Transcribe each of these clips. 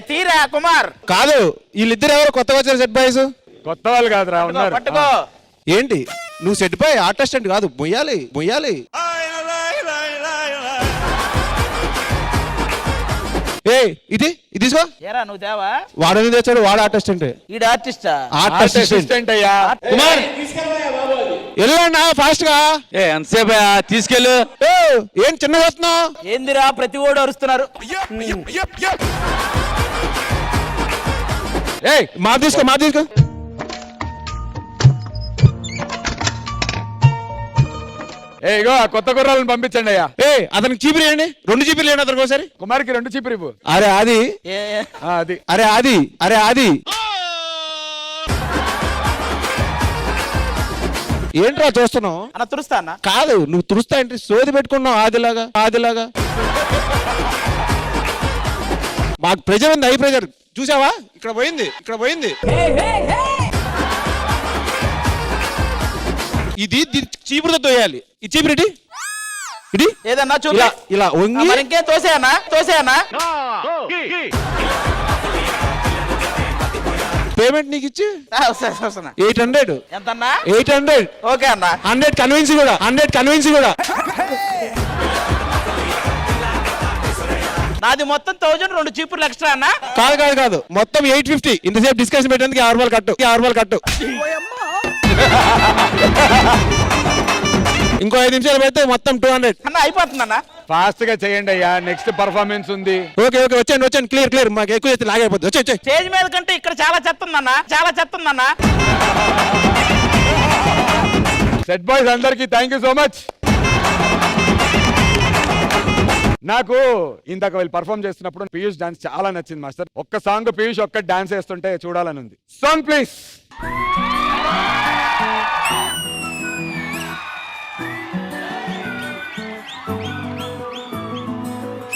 తీరా కుమార్ కాదు, వీళ్ళిద్దరు ఎవరు కొత్తగా వచ్చారు సెట్ బాయ్స్? కొత్త వాళ్ళు కాదురా, ఉన్నారు. పట్టుకో. ఏంటి నువ్వు సెట్ బాయ్ ఆర్టిస్ట్ కాదు, మొయ్యాలి మొయ్యాలి. ఏ ఇది తీసుకో. ఏరా నువ్వు దేవా? వాడని తెచ్చాడు, వాడు ఆర్టిస్ట్ అంటే. ఈడు ఆర్టిస్టా? అసిస్టెంట్ అయ్యా. కుమార్ వెళ్ళండి ఫాస్ట్ గా. ఎంతసేపు తీసుకెళ్ళు. ఏం చిన్న వస్తున్నావు? ఏందిరా ప్రతి ఓడు అరుస్తున్నారు. మా తీసుకో. ఇగో కొత్త గుర్రాలను పంపించండి అయ్యా. అతనికి చీపిరి వేయండి, 2 చీపిరి వేయండి అతనికి ఒకసారి. కుమార్కి 2 చీపిరి ఇవ్వు. అరే అది ఏంట్రా చూస్తున్నావు? అన్న తురుస్తా అన్న. కాదు, నువ్వు తురుస్తా అంటే సోది పెట్టుకున్నావు ఆదిలాగా. మాకు ప్రెజర్ ఉంది, హై ప్రెజర్. చూసావా ఇక్కడ పోయింది. ఇది చీపురుతో తోయాలి. ఈ చీపురు ఇది ఏదన్నా చూడు. ఇలా వంగి ఇంకేం తోసేయన్నా. పేమెంట్ నీకు ఇచ్చి 800. ఎంతన్నా? 800. ఓకే అన్న. 100 కన్విన్స్ కూడా. నాది మొత్తం 1000, 2 చీపుర్లు ఎక్స్ట్రా అన్న. కాదు మొత్తం 850. ఇంతసేపు డిస్కషన్ పెట్టేందుకు 6 రూపాయలు కట్టు. ఇంకో 5 నిమిషాలు పెడితే మొత్తం 200 అన్న. అయిపోతుందన్న. ఫాస్ట్ గా చేయండి అయ్యా, నెక్స్ట్ పర్ఫార్మెన్స్ ఉంది. ఓకే వచ్చాను. క్లియర్. మాకు ఎక్కువ చేస్తే లాగైపోతుంది. వచ్చే స్టేజ్ మీద కంటే ఇక్కడ చాలా చెత్త ఉందన్న. సెట్ బాయ్స్ అందరికి థ్యాంక్ యూ సో మచ్. నాకు ఇందాక వీళ్ళు పర్ఫార్మ్ చేస్తున్నప్పుడు పీయూష్ డాన్స్ చాలా నచ్చింది మాస్టర్. ఒక్క సాంగ్ పీయూష్ ఒక్క డాన్స్ వేస్తుంటే చూడాలని ఉంది. Song please.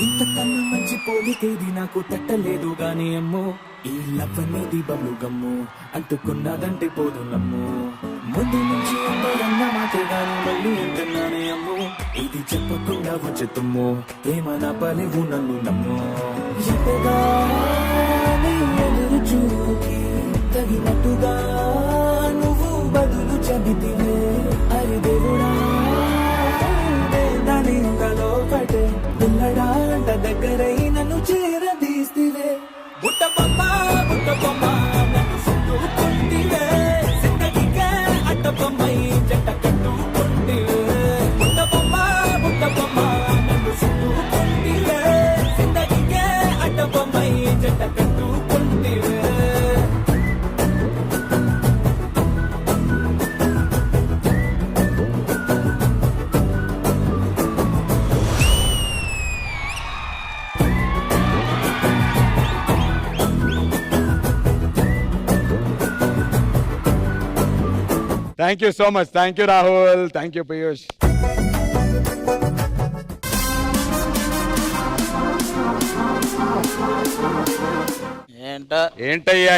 ఇంతకన్నా మంచి పోలికేది నాకు తట్టలేదు గాని అమ్మో, ఈ లవ్ అనేది బబ్లు గమ్ము, అంటుకున్నదంటే పోదు నమ్ము. ముందు నుంచి అందరన్న మాటే గాని మళ్ళీ ఎంతన్నానే అమ్ము, ఇది చెప్పకుండా వచ్చుతుమ్ము, ప్రేమ నా పలివు నన్ను నమ్ము. ఎంతగానే ఎదురు చూకి తగినట్టుగా నువ్వు బదులు చెబితివే. అరి దేవుడా దానిలో పడే పిల్లడాంట దగ్గరై నన్ను చేరదీస్తివే. బుట్ట బొమ్మ నన్ను చుట్టుకుంటివే, జిందగీకే అట్ట బొమ్మై జంట కట్టుకుంటివే. బుట్ట బొమ్మ నన్ను చుట్టుకుంటివే, జిందగీకే అట్ట బొమ్మై జంట కట్టుకుంటివే. Thank you so much. Thank you Rahul. Thank you Piyush. ఏంటయ్యా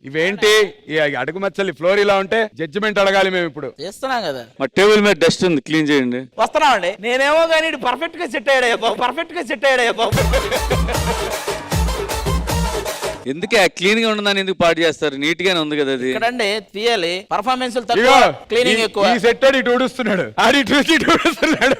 ఇవేంటి? ఈ అడుగు మచ్చలి ఫ్లోర్ ఇలా ఉంటే జడ్జిమెంట్ అడగాలి మేము ఇప్పుడు. చేస్తున్నాం కదా. మా టేబుల్ మీద డస్ట్ ఉంది, క్లీన్ చేయండి. వస్తున్నామండి. నేనేమో కానీ పర్ఫెక్ట్ గా సెట్ అయ్యాడయ్యా బాబు. ఎందుకే క్లీన్ గా ఉండదని ఎందుకు పాటు చేస్తారు? నీట్ గానే ఉంది కదా అది. ఇక్కడండి తీయాలి. పర్ఫార్మెన్స్ తక్కువ, క్లీనింగ్ ఎక్కువ. ఈ సెట్ ఇటు ఊడుస్తున్నాడు, ఆడి ఇటు ఊడుస్తున్నాడు.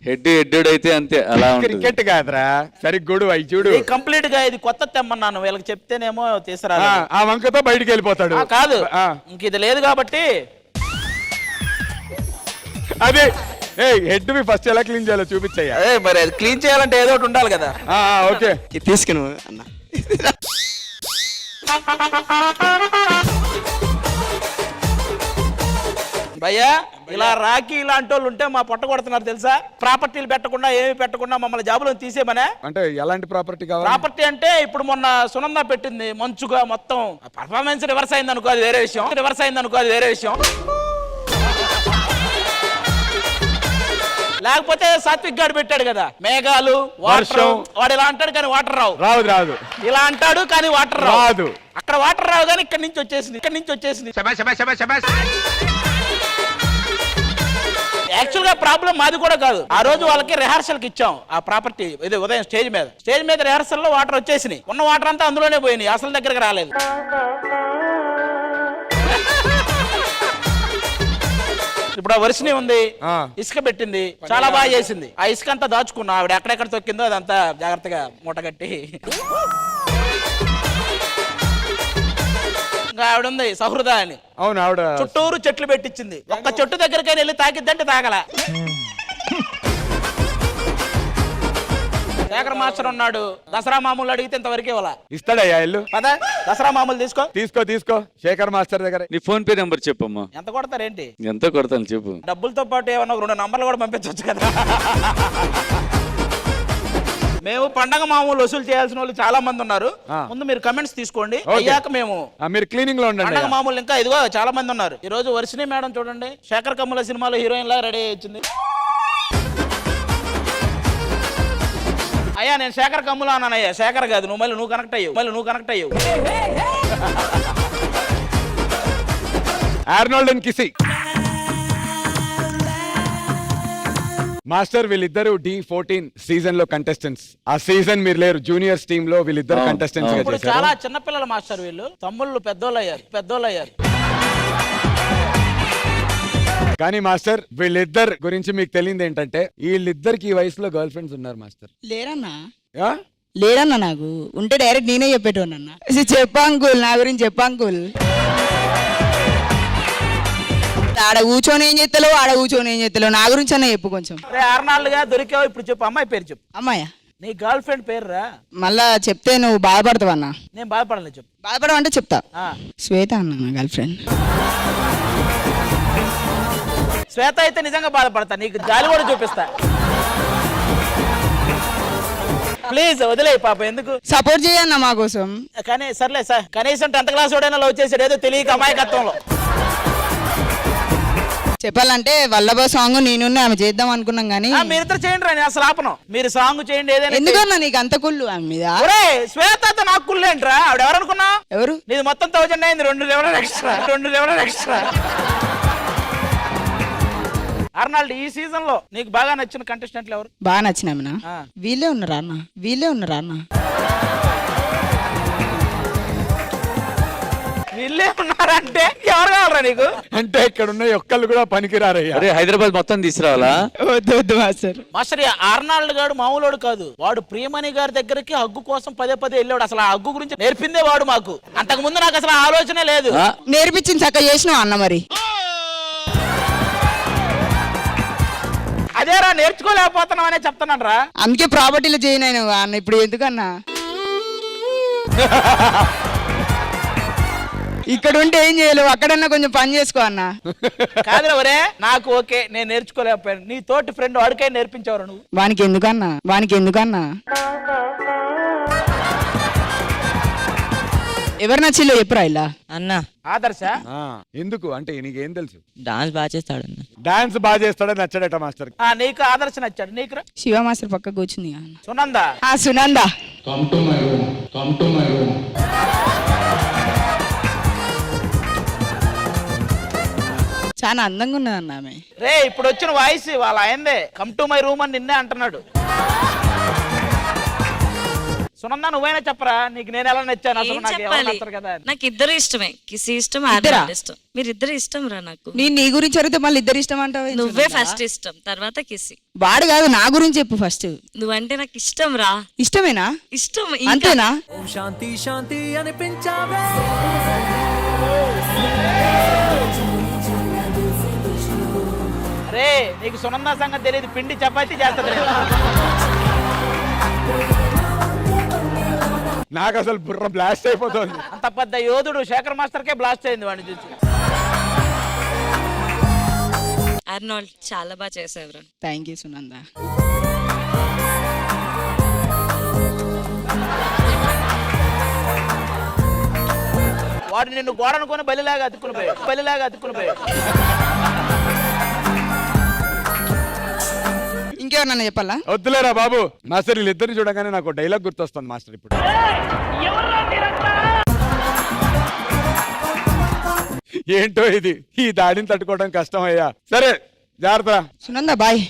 హెడ్ అయితే అంతే, అలా క్రికెట్ కాదురా, సరిగ్గుడు అయి చూడు. కంప్లీట్ గా ఇది కొత్త తెమ్మన్నాను, వీళ్ళకి చెప్తేనేమో తీసుకురా. ఆ వంకతో బయటికి వెళ్ళిపోతాడు. కాదు ఇంక ఇది లేదు కాబట్టి అదే హెడ్ మీ ఫస్ట్ ఎలా క్లీన్ చేయాలో చూపించయ్యా. మరి అది క్లీన్ చేయాలంటే ఏదో ఒకటి ఉండాలి కదా. ఓకే తీసుకుని అన్న. భయ్యా ఇలా రాఖీ ఇలాంటి వాళ్ళు ఉంటే మా పొట్ట కొడుతున్నారు తెలుసా. ప్రాపర్టీలు పెట్టకుండా ఏమి పెట్టకుండా మమ్మల్ని జాబులో తీసేమనే. అంటే ఎలాంటి ప్రాపర్టీ కావాలి? ప్రాపర్టీ అంటే ఇప్పుడు మొన్న సునంద పెట్టింది మంచుగా మొత్తం పర్ఫార్మెన్స్ రివర్స్ అయింది అనుకో, అది వేరే విషయం. లేకపోతే సాత్విక్ గాడు పెట్టాడు కదా, మేఘాలు వర్షం. వాడు ఇలా అంటాడు కానీ వాటర్ రాదు. ఇలా అంటాడు కానీ వాటర్ రాదు. అక్కడ వాటర్ రావు కానీ ఇక్కడి నుంచి వచ్చేసింది. యాక్చువల్ గా ప్రాబ్లం మాది కూడా కాదు. ఆ రోజు వాళ్ళకి రిహార్సల్ కి ఇచ్చాం ఆ ప్రాపర్టీ, ఇది ఉదయం స్టేజ్ మీద రిహార్సల్ లో వాటర్ వచ్చేసినాయి. ఉన్న వాటర్ అంతా అందులోనే పోయినాయి, అసలు దగ్గరకు రాలేదు. ఇప్పుడు ఆ వర్షిని ఉంది, ఇసుక పెట్టింది, చాలా బాగా చేసింది. ఆ ఇసుక అంతా దాచుకున్నా, ఆవిడ ఎక్కడెక్కడ తొక్కిందో అదంతా జాగ్రత్తగా మూటగట్టి. ఇంకా ఆవిడ ఉంది సహృద అని, అవును ఆవిడ చుట్టూరు చెట్లు పెట్టించింది. ఒక్క చెట్టు దగ్గరికైనా వెళ్ళి తాకిద్దంటే తాగల. శేఖర్ మాస్టర్ ఉన్నాడు, దసరా మామూలు అడిగితే ఇంతవరకు ఇవ్వాల. ఇస్తాడయ్యా ఇల్లు. పద దసరా మామూలు తీసుకో. తీసుకో శేఖర్ మాస్టర్ దగ్గర. నీ ఫోన్ పే నెంబర్ చెప్పమ్మా. ఎంత కొడతారేంటి? ఎంత కొడతాను చెప్పు. డబ్బులతో పాటు ఏమన్నా 2 నంబర్లు కూడా పంపించవచ్చు కదా. మేము పండగ మామూలు వసూలు చేయాల్సిన వాళ్ళు చాలా మంది ఉన్నారు. ముందు మీరు కమెంట్స్ తీసుకోండి, అయ్యాక మేము మీరు క్లీనింగ్ లో ఉండండి. పండగ మామూలు ఇంకా ఇదిగో చాలా మంది ఉన్నారు. ఈ రోజు వర్షిని మేడం చూడండి, శేఖర్ కమ్ముల సినిమాలో హీరోయిన్ లా రెడీ వచ్చింది. అయ్యా నేను శేఖర్ కమ్ములా అన్నానయ్యా, శేఖర్ కాదు. నువ్వు కనెక్ట్ అయ్యావు. ఆర్నాల్డ్ అండ్ కిసి మాస్టర్ వీళ్ళిద్దరు D14 సీజన్ లో కంటెస్టెంట్స్. ఆ సీజన్ మీరు లేరు, జూనియర్స్ టీమ్ లో వీళ్ళిద్దరు కంటెస్టెంట్స్ గా ఇప్పుడు చేశారు. చాలా చిన్నపిల్లల మాస్టర్ వీళ్ళు, తమ్ముళ్ళు పెద్దోళ్ళు అయ్యారు. కానీ మాస్టర్ వీళ్ళిద్దరు గురించి మీకు తెలియదు ఏంటంటే, వీళ్ళిద్దరికి ఈ వయసులో గర్ల్ ఫ్రెండ్స్ ఉన్నారు మాస్టర్. లేరన్నా ఆ? లేదన్నా, నాకు ఉంటే డైరెక్ట్ నేనే చెప్పేటోనన్నా. చెప్పా అంకుల్, నా గురించి చెప్పా అంకుల్. ఆడ కూర్చొని ఏం చేస్తలేవు, నా గురించి అన్న చెప్పు కొంచెం. ఆర్నాల్డ్గా దొరికావు, ఇప్పుడు చెప్పు అమ్మాయి పేరు చెప్పు. అమ్మాయా? నీ గర్ల్ ఫ్రెండ్ పేరు రా. మళ్ళా చెప్తే నువ్వు బాధపడతావు అన్న. నేను బాధపడలేదు, చెప్పు. బాధపడమంటే చెప్తా. శ్వేత అన్న నా గర్ల్ ఫ్రెండ్. శ్వేత అయితే నిజంగా బాధపడతా, నీకు జాలి కూడా చూపిస్తా. ప్లీజ్ వదిలే పాప, ఎందుకు సపోర్ట్ చేయన్న మా కోసం. కానీ సర్లే సార్, కనీసం 10th క్లాస్ వాడైనా లవ్ చేసాడు, ఏదో తెలియక అమాయకత్వంలో. చెప్పాలంటే వల్లభ సాంగ్ నేను ఆమె చేద్దాం అనుకున్నాం కానీ మీరిద్దరు చేయండి రా, నేను అసలు ఆపను. మీరు సాంగ్ చేయండి ఏదైనా. ఎందుకన్నా నీకు అంత కుళ్ళు ఆమె మీద? శ్వేతతో నాకు కుళ్ళేంట్రా? ఆవిడ ఎవరనుకున్నా? ఎవరు? నీది మొత్తం 1000 అయింది, 2 లెవెల్ ఎక్స్ట్రా. అర్నాల్డ్, ఈ సీజన్ లో నీకు బాగా నచ్చిన కంటెస్టెంట్లు ఎవరు? బాగా నచ్చినామనా? వీళ్ళే ఉన్నారా అన్న? వీళ్ళే ఉన్నారంటే ఎవరు కావాలరా నీకు? అంటే ఇక్కడ ఉన్న ఒక్కళ్ళు కూడా పనికిరారయ్యా. అరే హైదరాబాద్ మొత్తం తీసుకురావాలా? వద్దు మాస్టర్. మాస్టర్ ఆర్నాల్డ్ గారు మామూలుడు కాదు. వాడు ప్రియమణి గారి దగ్గరికి హగ్గు కోసం పదే వెళ్ళాడు. అసలు ఆ హగ్గు గురించి నేర్పిందే వాడు మాకు. అంతకు ముందు నాకు అసలు ఆలోచనే లేదు. నేర్పించింది చక్కగా చేసినావు అన్న. మరి అదేరా నేర్చుకోలేకపోతున్నావు అనే చెప్తున్నాను రా. అందుకే ప్రాపర్టీలో చేయను అన్న. ఇప్పుడు ఎందుకన్నా ఇక్కడ ఉంటే ఏం చేయలేవు, అక్కడన్నా కొంచెం పని చేసుకో అన్న. కాదురా ఒరే, నాకు ఓకే, నేను నేర్చుకోలేకపోయాను. నీ తోటి ఫ్రెండ్ వాడికై నేర్పించావు నువ్వు. వానికి ఎందుకన్నా ఎవరు నచ్చిలో ఎప్పుడా ఇలా అన్న? ఆదర్శ. ఎందుకు అంటే నీకేం తెలుసు? డాన్స్ బాగా చేస్తాడు అన్న. డాన్స్ బాగా చేస్తాడని నచ్చాడట మాస్టర్. నీకు ఆదర్శ నచ్చాడు. నీకు శివ మాస్టర్ పక్క కూర్చుంది. సునందా? సునందా చాలా అందంగా ఉన్నదన్న ఆమె. రే ఇప్పుడు వచ్చిన వాయిస్ వాళ్ళ ఆయనదే. కమ్ టు మై రూమ్ అని నిన్నే అంటున్నాడు. సునందా, నువ్వైనా చెప్పరా, నీకు నేను ఎలా నచ్చాను? అసలు నాకు ఎవరు నచ్చరు కదా. నాకు ఇద్దరు ఇష్టమే, కిసి ఇష్టం, ఆర్నాల్డ్ ఇష్టం. మీరు ఇద్దరు ఇష్టం రా నాకు. నేను నీ గురించి అడిగితే మళ్ళీ ఇద్దరు ఇష్టం అంటావు. నువ్వే ఫస్ట్ ఇష్టం, తర్వాత కిసి. వాడు కాదు, నా గురించి చెప్పు ఫస్ట్. నువ్వంటే నాకు ఇష్టం రా. ఇష్టమేనా? ఇష్టం అంతేనా? శాంతి శాంతి అనిపించావే. రే నీకు సునందా సంగతి తెలియదు, పిండి చపాతీ చేస్తుంది. నాకు అసలు బుర్ర బ్లాస్ట్ అయిపోతుంది. అంత పెద్ద యోధుడు శేఖర్ మాస్టర్ కే బ్లాస్ట్ అయింది వాడిని చూసి. ఆర్నాల్డ్ చాలా బాగా చేసావురా. Thank you Sunanda. వాడు నిన్ను గోడనుకొని బలిలాగా అతుక్కుని పోయాడు. ఇంకేమన్నా చెప్పాలా? వద్దులేరా బాబు. మాస్టర్ వీళ్ళిద్దరిని చూడగానే నాకు డైలాగ్ గుర్తొస్తుంది మాస్టర్. ఇప్పుడు ఏంటో ఇది, ఈ దాడిని తట్టుకోవడం కష్టం అయ్యా. సరే జాగ్రత్త. సునంద బాయ్.